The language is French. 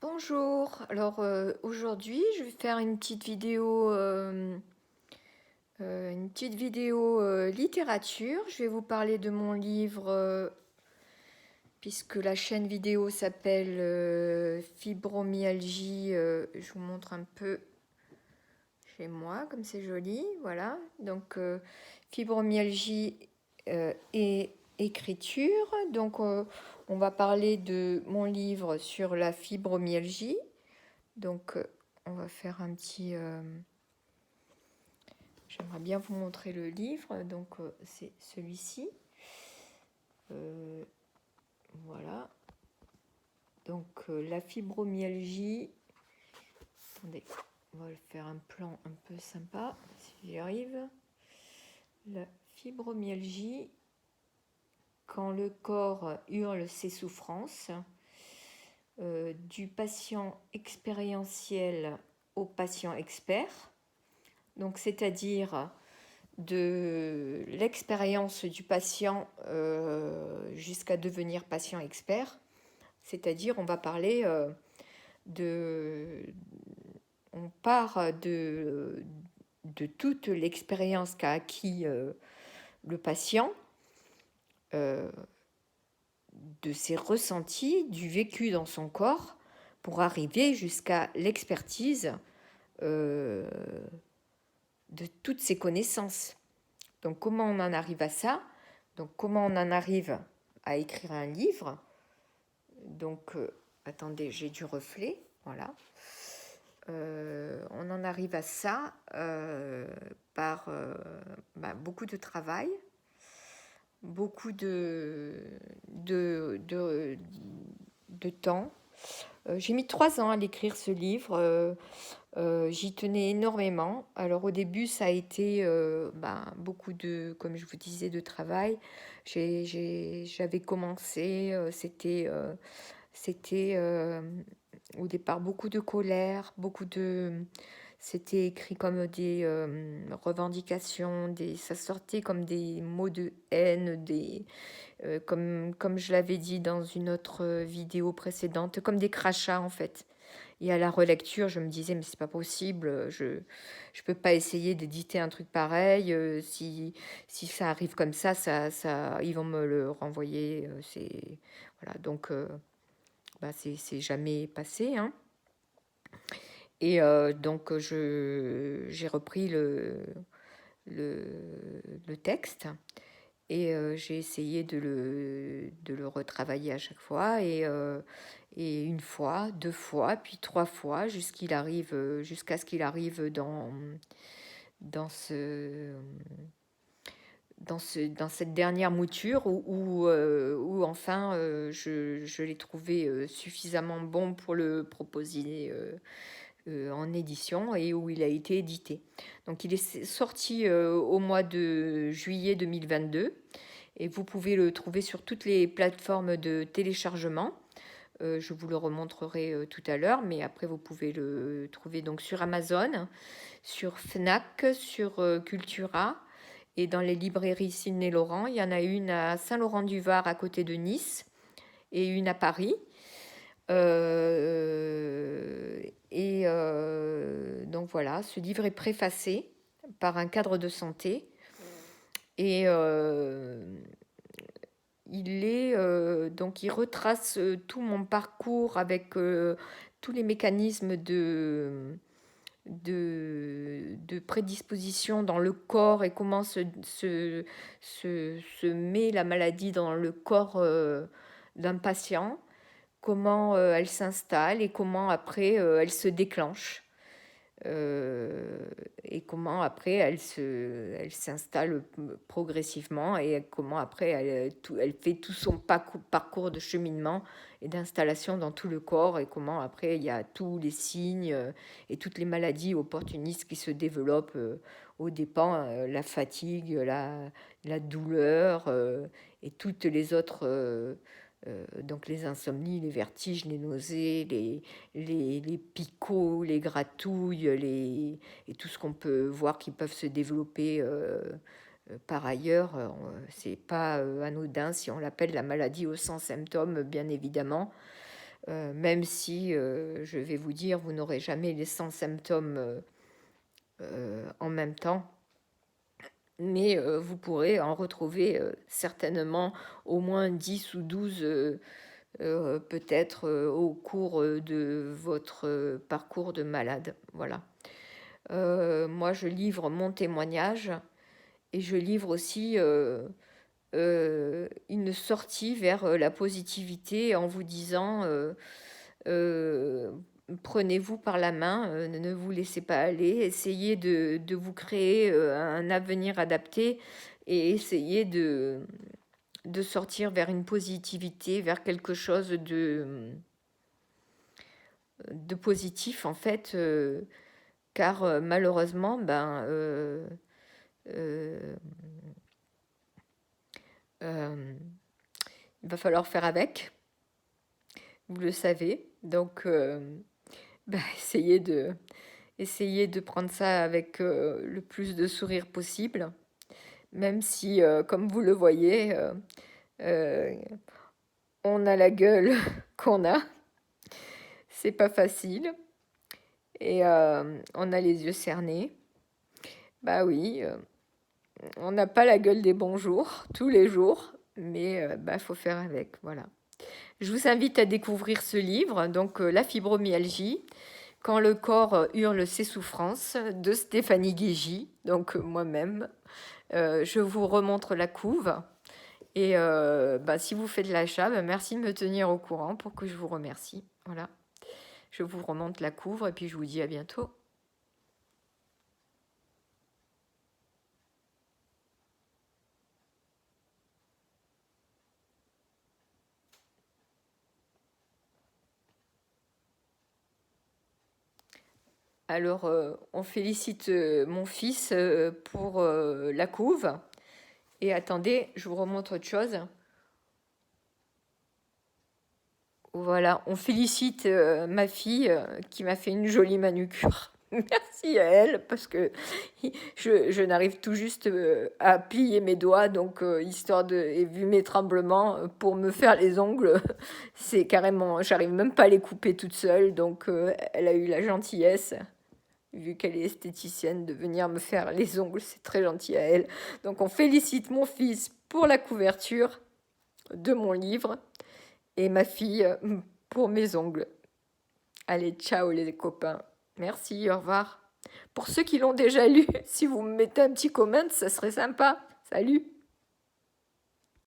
Bonjour, alors aujourd'hui je vais faire une petite vidéo littérature. Je vais vous parler de mon livre, puisque la chaîne vidéo s'appelle Fibromyalgie. Je vous montre un peu chez moi, comme c'est joli, voilà. Donc fibromyalgie et écriture. Donc on va parler de mon livre sur la fibromyalgie. Donc, on va faire un petit... J'aimerais bien vous montrer le livre. Donc, c'est celui-ci. Voilà. Donc, la fibromyalgie. Attendez, on va le faire un plan un peu sympa, si j'y arrive. La fibromyalgie, quand le corps hurle ses souffrances, du patient expérientiel au patient expert. Donc, c'est-à-dire de l'expérience du patient jusqu'à devenir patient expert. C'est-à-dire, on va parler on part de toute l'expérience qu'a acquis le patient, de ses ressentis, du vécu dans son corps, pour arriver jusqu'à l'expertise de toutes ses connaissances. Donc comment on en arrive à ça? Donc comment on en arrive à écrire un livre? Donc attendez, j'ai du reflet, voilà. On en arrive à ça par beaucoup de travail, beaucoup de temps. J'ai mis 3 ans à l'écrire ce livre. J'y tenais énormément. Alors au début, ça a été beaucoup de, comme je vous disais, de travail. J'avais commencé, c'était au départ beaucoup de colère, c'était écrit comme des revendications, ça sortait comme des mots de haine, comme je l'avais dit dans une autre vidéo précédente, comme des crachats en fait. Et à la relecture, je me disais, mais c'est pas possible, je peux pas essayer d'éditer un truc pareil. Si ça arrive comme ça, ils vont me le renvoyer. Voilà, donc c'est jamais passé, hein. Et donc j'ai repris le, le texte et j'ai essayé de le retravailler à chaque fois et une fois, 2 fois, puis 3 fois jusqu'à ce qu'il arrive dans dans cette dernière mouture où enfin je l'ai trouvé suffisamment bon pour le proposer en édition et où il a été édité. Donc il est sorti au mois de juillet 2022 et vous pouvez le trouver sur toutes les plateformes de téléchargement. Je vous le remontrerai tout à l'heure, mais après vous pouvez le trouver donc sur Amazon, sur Fnac, sur Cultura et dans les librairies Sidney Laurent. Il y en a une à Saint-Laurent-du-Var à côté de Nice et une à Paris. Donc voilà, ce livre est préfacé par un cadre de santé et il retrace tout mon parcours avec tous les mécanismes de prédisposition dans le corps et comment se met la maladie dans le corps d'un patient, comment elle s'installe et comment après elle se déclenche. Et comment après elle s'installe progressivement et comment après elle fait tout son parcours de cheminement et d'installation dans tout le corps et comment après il y a tous les signes et toutes les maladies opportunistes qui se développent aux dépens, la fatigue, la douleur et toutes les autres donc les insomnies, les vertiges, les nausées, les picots, les gratouilles, et tout ce qu'on peut voir qui peuvent se développer par ailleurs. C'est pas anodin si on l'appelle la maladie aux 100 symptômes, bien évidemment. même si, je vais vous dire, vous n'aurez jamais les 100 symptômes en même temps, mais vous pourrez en retrouver certainement au moins 10 ou 12 peut-être au cours de votre parcours de malade. Voilà. Moi, je livre mon témoignage et je livre aussi une sortie vers la positivité en vous disant euh, prenez-vous par la main, ne vous laissez pas aller, essayez de vous créer un avenir adapté et essayez de sortir vers une positivité, vers quelque chose de positif en fait, car malheureusement, euh, euh, il va falloir faire avec, vous le savez, donc essayez de prendre ça avec le plus de sourire possible, même si, comme vous le voyez, euh, on a la gueule qu'on a, c'est pas facile, et on a les yeux cernés. Bah oui, on n'a pas la gueule des bons jours, tous les jours, mais faut faire avec, voilà. Je vous invite à découvrir ce livre, donc La fibromyalgie, quand le corps hurle ses souffrances, de Stéphanie Guégy, donc moi-même. Je vous remontre la couve. Et si vous faites l'achat, merci de me tenir au courant pour que je vous remercie. Voilà. Je vous remonte la couve et puis je vous dis à bientôt. Alors, on félicite mon fils pour la couve. Et attendez, je vous remontre autre chose. Voilà, on félicite ma fille qui m'a fait une jolie manucure. Merci à elle, parce que je n'arrive tout juste à plier mes doigts, donc histoire de, et vu mes tremblements, pour me faire les ongles, c'est carrément, j'arrive même pas à les couper toute seule, donc elle a eu la gentillesse, vu qu'elle est esthéticienne, de venir me faire les ongles, c'est très gentil à elle. Donc on félicite mon fils pour la couverture de mon livre, et ma fille pour mes ongles. Allez, ciao les copains. Merci, au revoir. Pour ceux qui l'ont déjà lu, si vous me mettez un petit comment, ça serait sympa. Salut!